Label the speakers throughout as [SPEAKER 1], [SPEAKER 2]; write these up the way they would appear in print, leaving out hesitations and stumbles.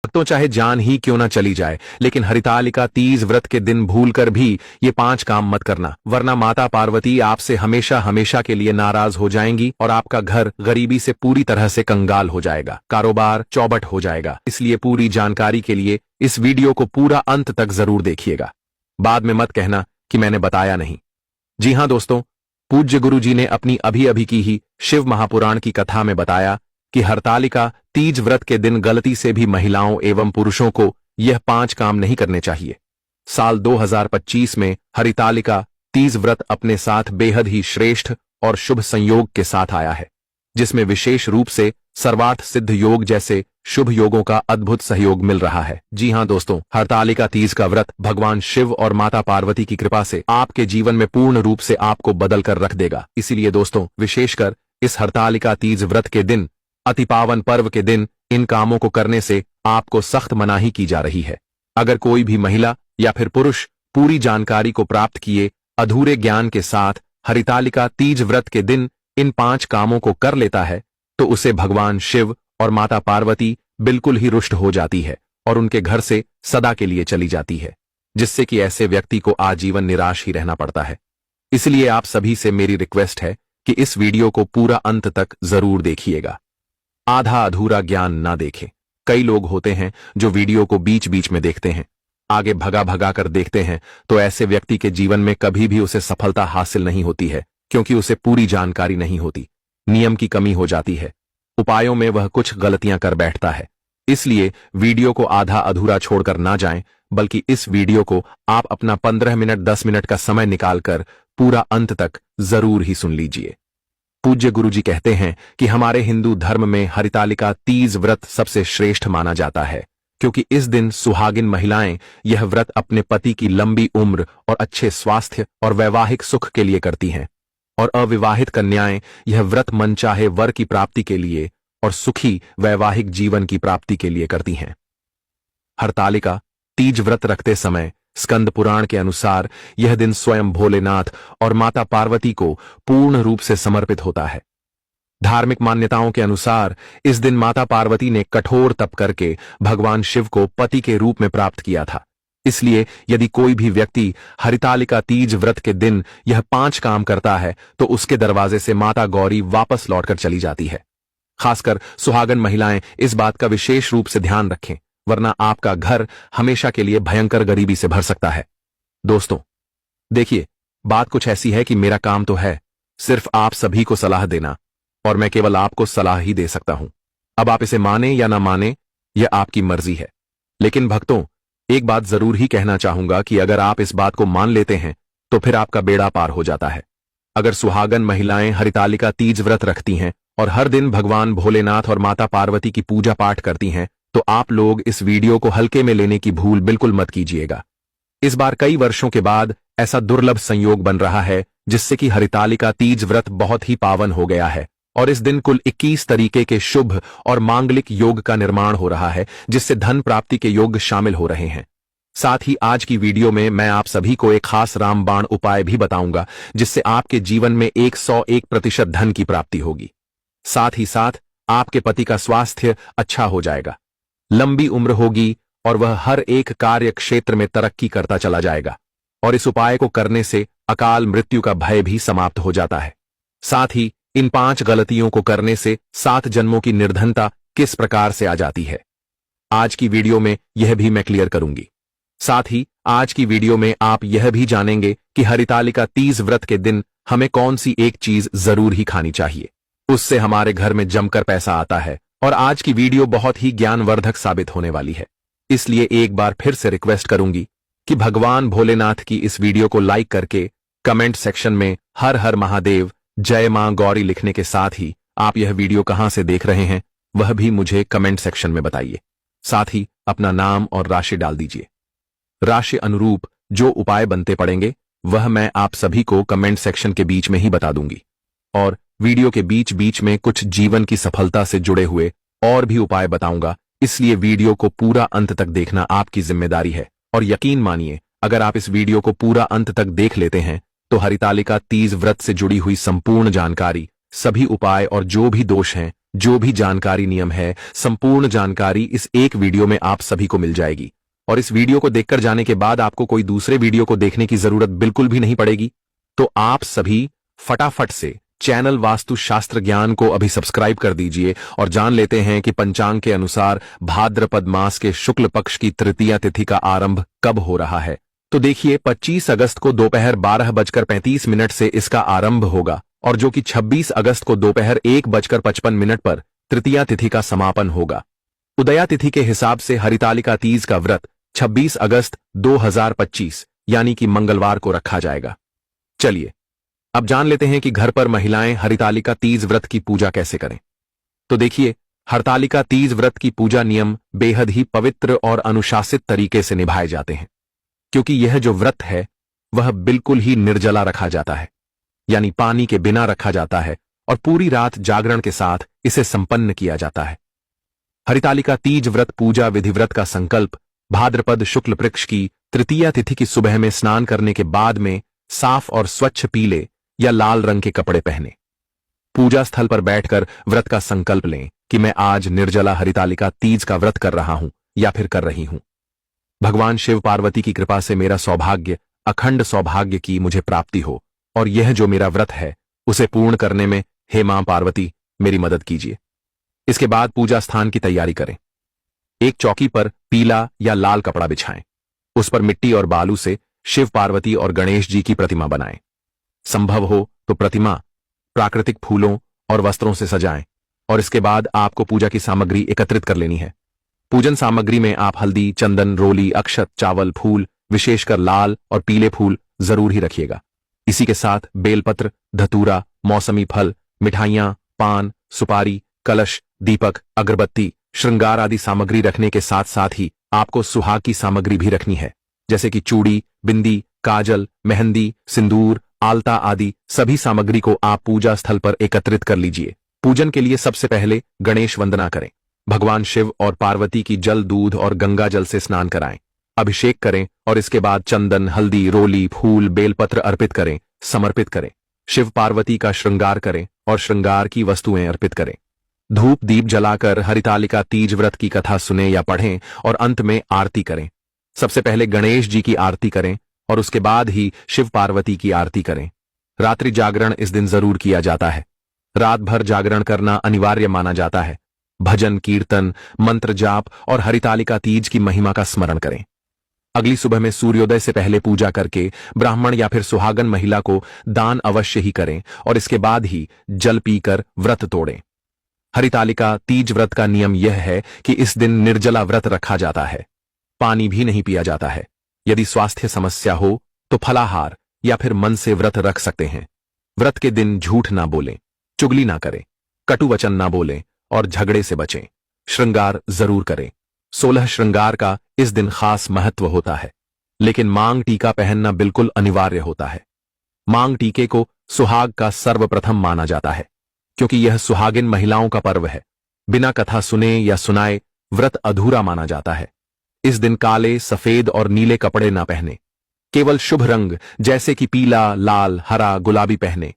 [SPEAKER 1] तो चाहे जान ही क्यों ना चली जाए, लेकिन हरितालिका तीज व्रत के दिन भूलकर भी ये 5 काम मत करना, वरना माता पार्वती आपसे हमेशा हमेशा के लिए नाराज हो जाएंगी और आपका घर गरीबी से पूरी तरह से कंगाल हो जाएगा, कारोबार चौपट हो जाएगा। इसलिए पूरी जानकारी के लिए इस वीडियो को पूरा अंत तक जरूर देखिएगा। बाद में मत कहना कि मैंने बताया नहीं। जी हां दोस्तों, पूज्य गुरु जी ने अपनी अभी अभी की ही शिव महापुराण की कथा में बताया कि हरतालिका तीज व्रत के दिन गलती से भी महिलाओं एवं पुरुषों को यह 5 काम नहीं करने चाहिए। साल 2025 में हरितालिका तीज व्रत अपने साथ बेहद ही श्रेष्ठ और शुभ संयोग के साथ आया है, जिसमें विशेष रूप से सर्वार्थ सिद्ध योग जैसे शुभ योगों का अद्भुत सहयोग मिल रहा है। जी हां दोस्तों, हरतालिका तीज का व्रत भगवान शिव और माता पार्वती की कृपा से आपके जीवन में पूर्ण रूप से आपको बदल कर रख देगा। इसीलिए दोस्तों, विशेषकर इस हरतालिका तीज व्रत के दिन, अति पावन पर्व के दिन, इन कामों को करने से आपको सख्त मनाही की जा रही है। अगर कोई भी महिला या फिर पुरुष पूरी जानकारी को प्राप्त किए अधूरे ज्ञान के साथ हरितालिका तीज व्रत के दिन इन 5 कामों को कर लेता है, तो उसे भगवान शिव और माता पार्वती बिल्कुल ही रुष्ट हो जाती है और उनके घर से सदा के लिए चली जाती है, जिससे कि ऐसे व्यक्ति को आजीवन निराश ही रहना पड़ता है। इसलिए आप सभी से मेरी रिक्वेस्ट है कि इस वीडियो को पूरा अंत तक जरूर देखिएगा, आधा अधूरा ज्ञान ना देखें। कई लोग होते हैं जो वीडियो को बीच बीच में देखते हैं, आगे भगा भगा कर देखते हैं, तो ऐसे व्यक्ति के जीवन में कभी भी उसे सफलता हासिल नहीं होती है, क्योंकि उसे पूरी जानकारी नहीं होती, नियम की कमी हो जाती है, उपायों में वह कुछ गलतियां कर बैठता है। इसलिए वीडियो को आधा अधूरा छोड़कर ना जाएं, बल्कि इस वीडियो को आप अपना 15 मिनट 10 मिनट का समय निकालकर पूरा अंत तक जरूर ही सुन लीजिए। पूज्य गुरु जी कहते हैं कि हमारे हिंदू धर्म में हरितालिका तीज व्रत सबसे श्रेष्ठ माना जाता है, क्योंकि इस दिन सुहागिन महिलाएं यह व्रत अपने पति की लंबी उम्र और अच्छे स्वास्थ्य और वैवाहिक सुख के लिए करती हैं, और अविवाहित कन्याएं यह व्रत मनचाहे वर की प्राप्ति के लिए और सुखी वैवाहिक जीवन की प्राप्ति के लिए करती हैं। हरतालिका तीज व्रत रखते समय स्कंद पुराण के अनुसार यह दिन स्वयं भोलेनाथ और माता पार्वती को पूर्ण रूप से समर्पित होता है। धार्मिक मान्यताओं के अनुसार इस दिन माता पार्वती ने कठोर तप करके भगवान शिव को पति के रूप में प्राप्त किया था। इसलिए यदि कोई भी व्यक्ति हरितालिका तीज व्रत के दिन यह 5 काम करता है, तो उसके दरवाजे से माता गौरी वापस लौटकर चली जाती है। खासकर सुहागन महिलाएं इस बात का विशेष रूप से ध्यान रखें, वरना आपका घर हमेशा के लिए भयंकर गरीबी से भर सकता है। दोस्तों देखिए, बात कुछ ऐसी है कि मेरा काम तो है सिर्फ आप सभी को सलाह देना, और मैं केवल आपको सलाह ही दे सकता हूं। अब आप इसे माने या ना माने, यह आपकी मर्जी है। लेकिन भक्तों, एक बात जरूर ही कहना चाहूंगा कि अगर आप इस बात को मान लेते हैं तो फिर आपका बेड़ा पार हो जाता है। अगर सुहागन महिलाएं हरितालिका तीज व्रत रखती हैं और हर दिन भगवान भोलेनाथ और माता पार्वती की पूजा पाठ करती हैं, तो आप लोग इस वीडियो को हल्के में लेने की भूल बिल्कुल मत कीजिएगा। इस बार कई वर्षों के बाद ऐसा दुर्लभ संयोग बन रहा है, जिससे कि हरितालिका तीज व्रत बहुत ही पावन हो गया है, और इस दिन कुल 21 तरीके के शुभ और मांगलिक योग का निर्माण हो रहा है, जिससे धन प्राप्ति के योग शामिल हो रहे हैं। साथ ही आज की वीडियो में मैं आप सभी को एक खास रामबाण उपाय भी बताऊंगा, जिससे आपके जीवन में 101% धन की प्राप्ति होगी। साथ ही साथ आपके पति का स्वास्थ्य अच्छा हो जाएगा, लंबी उम्र होगी और वह हर एक कार्य क्षेत्र में तरक्की करता चला जाएगा, और इस उपाय को करने से अकाल मृत्यु का भय भी समाप्त हो जाता है। साथ ही इन 5 गलतियों को करने से 7 जन्मों की निर्धनता किस प्रकार से आ जाती है, आज की वीडियो में यह भी मैं क्लियर करूंगी। साथ ही आज की वीडियो में आप यह भी जानेंगे कि हरितालिका तीज व्रत के दिन हमें कौन सी एक चीज जरूर ही खानी चाहिए, उससे हमारे घर में जमकर पैसा आता है। और आज की वीडियो बहुत ही ज्ञानवर्धक साबित होने वाली है। इसलिए एक बार फिर से रिक्वेस्ट करूंगी कि भगवान भोलेनाथ की इस वीडियो को लाइक करके कमेंट सेक्शन में हर हर महादेव, जय मां गौरी लिखने के साथ ही आप यह वीडियो कहां से देख रहे हैं वह भी मुझे कमेंट सेक्शन में बताइए। साथ ही अपना नाम और राशि डाल दीजिए। राशि अनुरूप जो उपाय बनते पड़ेंगे वह मैं आप सभी को कमेंट सेक्शन के बीच में ही बता दूंगी, और वीडियो के बीच बीच में कुछ जीवन की सफलता से जुड़े हुए और भी उपाय बताऊंगा। इसलिए वीडियो को पूरा अंत तक देखना आपकी जिम्मेदारी है, और यकीन मानिए अगर आप इस वीडियो को पूरा अंत तक देख लेते हैं तो हरितालिका तीज व्रत से जुड़ी हुई संपूर्ण जानकारी, सभी उपाय और जो भी दोष हैं जो भी जानकारी नियम है, संपूर्ण जानकारी इस एक वीडियो में आप सभी को मिल जाएगी। और इस वीडियो को देखकर जाने के बाद आपको कोई दूसरे वीडियो को देखने की जरूरत बिल्कुल भी नहीं पड़ेगी। तो आप सभी फटाफट से चैनल वास्तु शास्त्र ज्ञान को अभी सब्सक्राइब कर दीजिए और जान लेते हैं कि पंचांग के अनुसार भाद्रपद मास के शुक्ल पक्ष की तृतीया तिथि का आरंभ कब हो रहा है। तो देखिए, 25 अगस्त को दोपहर 12:35 से इसका आरंभ होगा और जो कि 26 अगस्त को दोपहर 1:55 पर तृतीया तिथि का समापन होगा। उदया तिथि के हिसाब से हरितालिका तीज का व्रत 26 अगस्त 2025 यानी कि मंगलवार को रखा जाएगा। चलिए अब जान लेते हैं कि घर पर महिलाएं हरितालिका तीज व्रत की पूजा कैसे करें। तो देखिए, हरितालिका तीज व्रत की पूजा नियम बेहद ही पवित्र और अनुशासित तरीके से निभाए जाते हैं, क्योंकि यह जो व्रत है वह बिल्कुल ही निर्जला रखा जाता है, यानी पानी के बिना रखा जाता है और पूरी रात जागरण के साथ इसे संपन्न किया जाता है। हरितालिका तीज व्रत पूजा विधिव्रत का संकल्प भाद्रपद शुक्ल पक्ष की तृतीया तिथि की सुबह में स्नान करने के बाद में साफ और स्वच्छ पीले या लाल रंग के कपड़े पहने पूजा स्थल पर बैठकर व्रत का संकल्प लें कि मैं आज निर्जला हरितालिका तीज का व्रत कर रहा हूं या फिर कर रही हूं। भगवान शिव पार्वती की कृपा से मेरा सौभाग्य, अखंड सौभाग्य की मुझे प्राप्ति हो और यह जो मेरा व्रत है उसे पूर्ण करने में हे मां पार्वती मेरी मदद कीजिए। इसके बाद पूजा स्थान की तैयारी करें। एक चौकी पर पीला या लाल कपड़ा बिछाएं, उस पर मिट्टी और बालू से शिव पार्वती और गणेश जी की प्रतिमा बनाएं। संभव हो तो प्रतिमा प्राकृतिक फूलों और वस्त्रों से सजाएं और इसके बाद आपको पूजा की सामग्री एकत्रित कर लेनी है। पूजन सामग्री में आप हल्दी, चंदन, रोली, अक्षत, चावल, फूल, विशेषकर लाल और पीले फूल जरूर ही रखिएगा। इसी के साथ बेलपत्र, धतूरा, मौसमी फल, मिठाइयां, पान, सुपारी, कलश, दीपक, अगरबत्ती, श्रृंगार आदि सामग्री रखने के साथ साथ ही आपको सुहाग की सामग्री भी रखनी है, जैसे कि चूड़ी, बिंदी, काजल, मेहंदी, सिंदूर, आलता आदि सभी सामग्री को आप पूजा स्थल पर एकत्रित कर लीजिए। पूजन के लिए सबसे पहले गणेश वंदना करें। भगवान शिव और पार्वती की जल, दूध और गंगा जल से स्नान कराएं, अभिषेक करें और इसके बाद चंदन, हल्दी, रोली, फूल, बेलपत्र अर्पित करें, समर्पित करें। शिव पार्वती का श्रृंगार करें और श्रृंगार की वस्तुएं अर्पित करें। धूप दीप जलाकर हरितालिका तीज व्रत की कथा सुने या पढ़ें और अंत में आरती करें। सबसे पहले गणेश जी की आरती करें और उसके बाद ही शिव पार्वती की आरती करें। रात्रि जागरण इस दिन जरूर किया जाता है। रात भर जागरण करना अनिवार्य माना जाता है। भजन, कीर्तन, मंत्र जाप और हरितालिका तीज की महिमा का स्मरण करें। अगली सुबह में सूर्योदय से पहले पूजा करके ब्राह्मण या फिर सुहागन महिला को दान अवश्य ही करें और इसके बाद ही जल पीकर व्रत तोड़ें। हरितालिका तीज व्रत का नियम यह है कि इस दिन निर्जला व्रत रखा जाता है, पानी भी नहीं पिया जाता है। यदि स्वास्थ्य समस्या हो तो फलाहार या फिर मन से व्रत रख सकते हैं। व्रत के दिन झूठ ना बोलें, चुगली ना करें, कटु वचन ना बोलें और झगड़े से बचें। श्रृंगार जरूर करें। 16 श्रृंगार का इस दिन खास महत्व होता है, लेकिन मांग टीका पहनना बिल्कुल अनिवार्य होता है। मांग टीके को सुहाग का सर्वप्रथम माना जाता है, क्योंकि यह सुहागिन महिलाओं का पर्व है। बिना कथा सुने या सुनाए व्रत अधूरा माना जाता है। इस दिन काले, सफेद और नीले कपड़े ना पहने, केवल शुभ रंग जैसे कि पीला, लाल, हरा, गुलाबी पहने।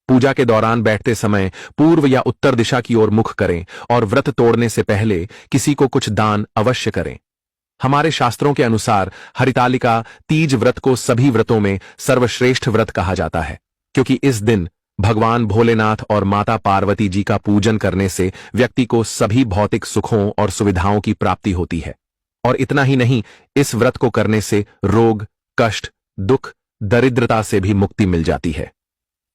[SPEAKER 1] पूजा के दौरान बैठते समय पूर्व या उत्तर दिशा की ओर मुख करें और व्रत तोड़ने से पहले किसी को कुछ दान अवश्य करें। हमारे शास्त्रों के अनुसार हरितालिका तीज व्रत को सभी व्रतों में सर्वश्रेष्ठ व्रत कहा जाता है, क्योंकि इस दिन भगवान भोलेनाथ और माता पार्वती जी का पूजन करने से व्यक्ति को सभी भौतिक सुखों और सुविधाओं की प्राप्ति होती है। और इतना ही नहीं, इस व्रत को करने से रोग, कष्ट, दुख, दरिद्रता से भी मुक्ति मिल जाती है।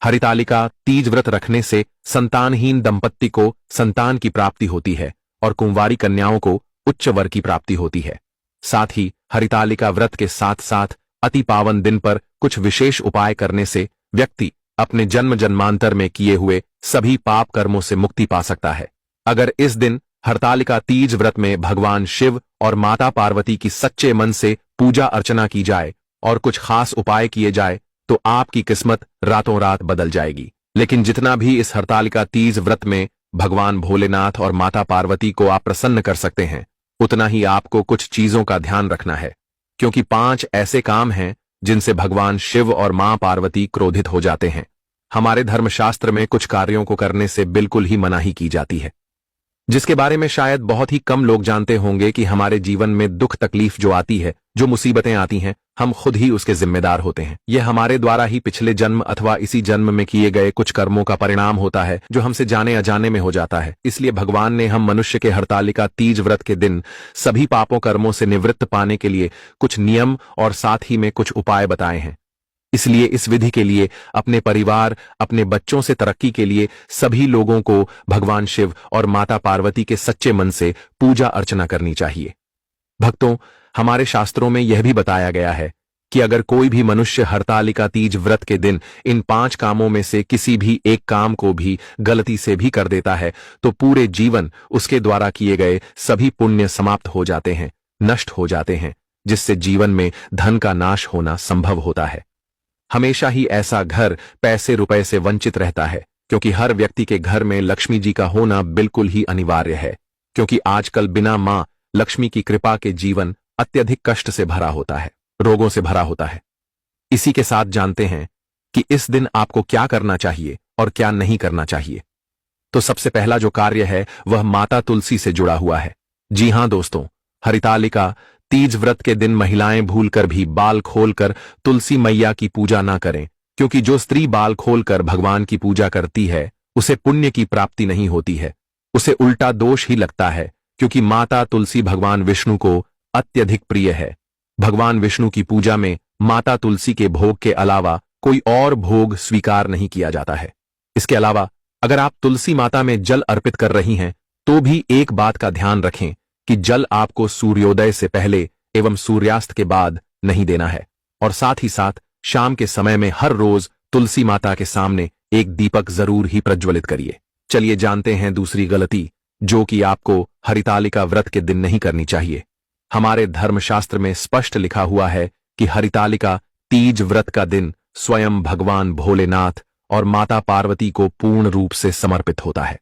[SPEAKER 1] हरितालिका तीज व्रत रखने से संतानहीन दंपत्ति को संतान की प्राप्ति होती है और कुंवारी कन्याओं को उच्च वर की प्राप्ति होती है। साथ ही हरितालिका व्रत के साथ साथ अति पावन दिन पर कुछ विशेष उपाय करने से व्यक्ति अपने जन्म जन्मांतर में किए हुए सभी पाप कर्मों से मुक्ति पा सकता है। अगर इस दिन हरितालिका तीज व्रत में भगवान शिव और माता पार्वती की सच्चे मन से पूजा अर्चना की जाए और कुछ खास उपाय किए जाए तो आपकी किस्मत रातों रात बदल जाएगी। लेकिन जितना भी इस हरितालिका तीज व्रत में भगवान भोलेनाथ और माता पार्वती को आप प्रसन्न कर सकते हैं, उतना ही आपको कुछ चीजों का ध्यान रखना है, क्योंकि 5 ऐसे काम हैं जिनसे भगवान शिव और मां पार्वती क्रोधित हो जाते हैं। हमारे धर्मशास्त्र में कुछ कार्यों को करने से बिल्कुल ही मनाही की जाती है। जिसके बारे में शायद बहुत ही कम लोग जानते होंगे कि हमारे जीवन में दुख तकलीफ जो आती है, जो मुसीबतें आती हैं, हम खुद ही उसके जिम्मेदार होते हैं। यह हमारे द्वारा ही पिछले जन्म अथवा इसी जन्म में किए गए कुछ कर्मों का परिणाम होता है, जो हमसे जाने अजाने में हो जाता है। इसलिए भगवान ने हम मनुष्य के हरतालिका तीज व्रत के दिन सभी पापों कर्मों से निवृत्त पाने के लिए कुछ नियम और साथ ही में कुछ उपाय बताए हैं। इसलिए इस विधि के लिए अपने परिवार, अपने बच्चों से तरक्की के लिए सभी लोगों को भगवान शिव और माता पार्वती के सच्चे मन से पूजा अर्चना करनी चाहिए। भक्तों, हमारे शास्त्रों में यह भी बताया गया है कि अगर कोई भी मनुष्य हरतालिका तीज व्रत के दिन इन 5 कामों में से किसी भी एक काम को भी गलती से भी कर देता है, तो पूरे जीवन उसके द्वारा किए गए सभी पुण्य समाप्त हो जाते हैं, नष्ट हो जाते हैं, जिससे जीवन में धन का नाश होना संभव होता है। हमेशा ही ऐसा घर पैसे रुपए से वंचित रहता है, क्योंकि हर व्यक्ति के घर में लक्ष्मी जी का होना बिल्कुल ही अनिवार्य है, क्योंकि आजकल बिना मां लक्ष्मी की कृपा के जीवन अत्यधिक कष्ट से भरा होता है, रोगों से भरा होता है। इसी के साथ जानते हैं कि इस दिन आपको क्या करना चाहिए और क्या नहीं करना चाहिए। तो सबसे पहला जो कार्य है वह माता तुलसी से जुड़ा हुआ है। जी हां दोस्तों, हरितालिका तीज व्रत के दिन महिलाएं भूलकर भी बाल खोलकर तुलसी मैया की पूजा ना करें, क्योंकि जो स्त्री बाल खोलकर भगवान की पूजा करती है उसे पुण्य की प्राप्ति नहीं होती है, उसे उल्टा दोष ही लगता है, क्योंकि माता तुलसी भगवान विष्णु को अत्यधिक प्रिय है। भगवान विष्णु की पूजा में माता तुलसी के भोग के अलावा कोई और भोग स्वीकार नहीं किया जाता है। इसके अलावा अगर आप तुलसी माता में जल अर्पित कर रही हैं तो भी एक बात का ध्यान रखें कि जल आपको सूर्योदय से पहले एवं सूर्यास्त के बाद नहीं देना है, और साथ ही साथ शाम के समय में हर रोज तुलसी माता के सामने एक दीपक जरूर ही प्रज्वलित करिए। चलिए जानते हैं दूसरी गलती जो कि आपको हरितालिका व्रत के दिन नहीं करनी चाहिए। हमारे धर्मशास्त्र में स्पष्ट लिखा हुआ है कि हरितालिका तीज व्रत का दिन स्वयं भगवान भोलेनाथ और माता पार्वती को पूर्ण रूप से समर्पित होता है।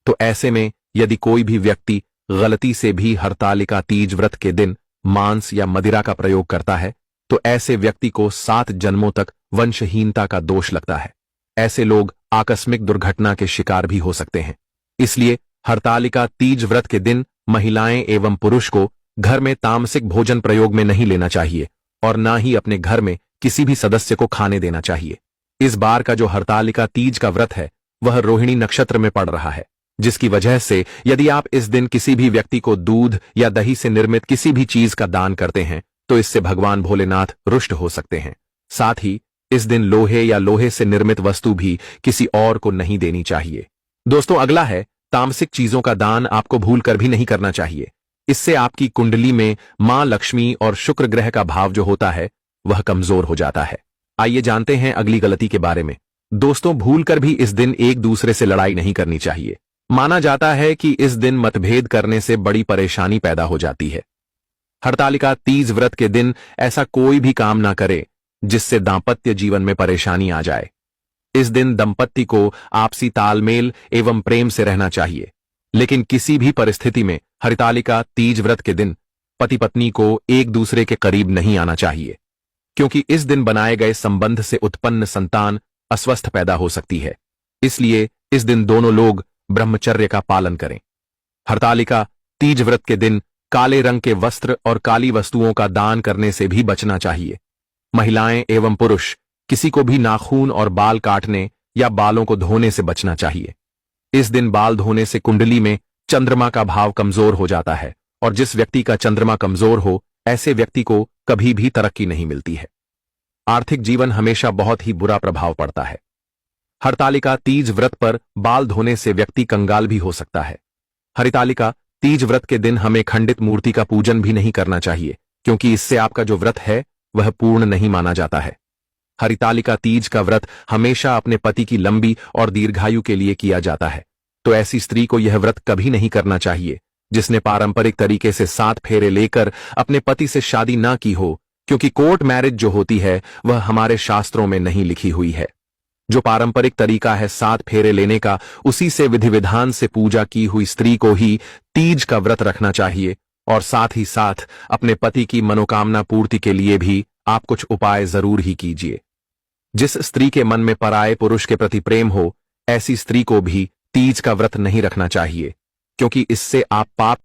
[SPEAKER 1] तो ऐसे में यदि कोई भी व्यक्ति गलती से भी हरतालिका तीज व्रत के दिन मांस या मदिरा का प्रयोग करता है तो ऐसे व्यक्ति को 7 जन्मों तक वंशहीनता का दोष लगता है। ऐसे लोग आकस्मिक दुर्घटना के शिकार भी हो सकते हैं। इसलिए हरतालिका तीज व्रत के दिन महिलाएं एवं पुरुष को घर में तामसिक भोजन प्रयोग में नहीं लेना चाहिए और ना ही अपने घर में किसी भी सदस्य को खाने देना चाहिए। इस बार का जो हरतालिका तीज का व्रत है वह रोहिणी नक्षत्र में पड़ रहा है, जिसकी वजह से यदि आप इस दिन किसी भी व्यक्ति को दूध या दही से निर्मित किसी भी चीज का दान करते हैं तो इससे भगवान भोलेनाथ रुष्ट हो सकते हैं। साथ ही इस दिन लोहे या लोहे से निर्मित वस्तु भी किसी और को नहीं देनी चाहिए। दोस्तों, अगला है तामसिक चीजों का दान आपको भूलकर भी नहीं करना चाहिए। इससे आपकी कुंडली में मां लक्ष्मी और शुक्र ग्रह का भाव जो होता है वह कमजोर हो जाता है। आइए जानते हैं अगली गलती के बारे में। दोस्तों, भूलकर भी इस दिन एक दूसरे से लड़ाई नहीं करनी चाहिए। माना जाता है कि इस दिन मतभेद करने से बड़ी परेशानी पैदा हो जाती है। हरतालिका तीज व्रत के दिन ऐसा कोई भी काम ना करे जिससे दांपत्य जीवन में परेशानी आ जाए। इस दिन दंपत्ति को आपसी तालमेल एवं प्रेम से रहना चाहिए, लेकिन किसी भी परिस्थिति में हरितालिका तीज व्रत के दिन पति पत्नी को एक दूसरे के करीब नहीं आना चाहिए, क्योंकि इस दिन बनाए गए संबंध से उत्पन्न संतान अस्वस्थ पैदा हो सकती है। इसलिए इस दिन दोनों लोग ब्रह्मचर्य का पालन करें। हरतालिका तीज व्रत के दिन काले रंग के वस्त्र और काली वस्तुओं का दान करने से भी बचना चाहिए। महिलाएं एवं पुरुष किसी को भी नाखून और बाल काटने या बालों को धोने से बचना चाहिए। इस दिन बाल धोने से कुंडली में चंद्रमा का भाव कमजोर हो जाता है, और जिस व्यक्ति का चंद्रमा कमजोर हो ऐसे व्यक्ति को कभी भी तरक्की नहीं मिलती है। आर्थिक जीवन हमेशा बहुत ही बुरा प्रभाव पड़ता है। हरतालिका तीज व्रत पर बाल धोने से व्यक्ति कंगाल भी हो सकता है। हरितालिका तीज व्रत के दिन हमें खंडित मूर्ति का पूजन भी नहीं करना चाहिए, क्योंकि इससे आपका जो व्रत है वह पूर्ण नहीं माना जाता है। हरितालिका तीज का व्रत हमेशा अपने पति की लंबी और दीर्घायु के लिए किया जाता है, तो ऐसी स्त्री को यह व्रत कभी नहीं करना चाहिए जिसने पारंपरिक तरीके से 7 फेरे लेकर अपने पति से शादी ना की हो, क्योंकि कोर्ट मैरिज जो होती है वह हमारे शास्त्रों में नहीं लिखी हुई है। जो पारंपरिक तरीका है 7 फेरे लेने का, उसी से विधि विधान से पूजा की हुई स्त्री को ही तीज का व्रत रखना चाहिए, और साथ ही साथ अपने पति की मनोकामना पूर्ति के लिए भी आप कुछ उपाय जरूर ही कीजिए। जिस स्त्री के मन में पराये पुरुष के प्रति प्रेम हो, ऐसी स्त्री को भी तीज का व्रत नहीं रखना चाहिए, क्योंकि इससे आप पाप